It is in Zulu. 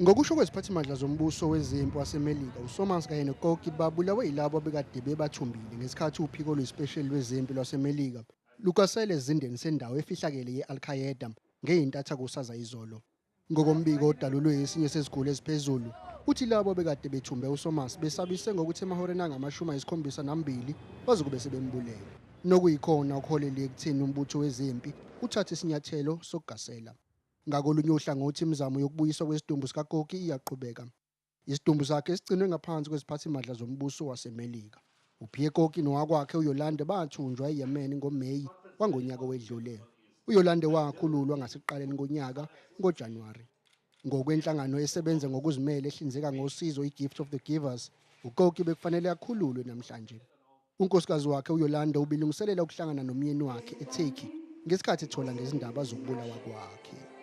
Ngokusho kweziphathimandla zombuso wezempi waseMelika, uSomers kanye noKoki babulawe yilabo abekade bebathumbile ngesikhathi uphiko oluyisipesheli lwezempi lwaseMelika lukasela esizindeni sendawo efihlakele ye-Al-Qaeda ngeyintatha kusaza izolo. Ngokombiko odalulwe esinye seziguli eziphezulu, uthi labo abekade bethumbe uSomers besabise ngokuthi emahoreni angama-72 bazokube sebembulele, nokuyikhona okuholele ekutheni umbutho wezempi uthathe isinyathelo sokugasela. Ngakolunye uhlangothi, imizamo yokubuyiswa kwesidumbu sikaKoki iyaqhubeka. Isidumbu sakhe sigcinwe ngaphansi kweziphathimandla zombuso waseMelika. UPierre Koki nowakwakhe uYolande bathunjwa eYemen ngoMeyi wangonyaka owedlule. uYolande wakhululwa ngasekuqaleni konyaka ngoJanuwari. Ngokwenhlangano esebenza ngokuzimela ehlinzeka ngosizo iGift of the Givers, uKoki bekufanele akhululwe namhlanje. Unkosikazi wakhe uYolande ubilungiselela ukuhlangana nomyeni wakhe eTurkey ngesikhathi ethola ngezindaba zokubulawa kwakhe.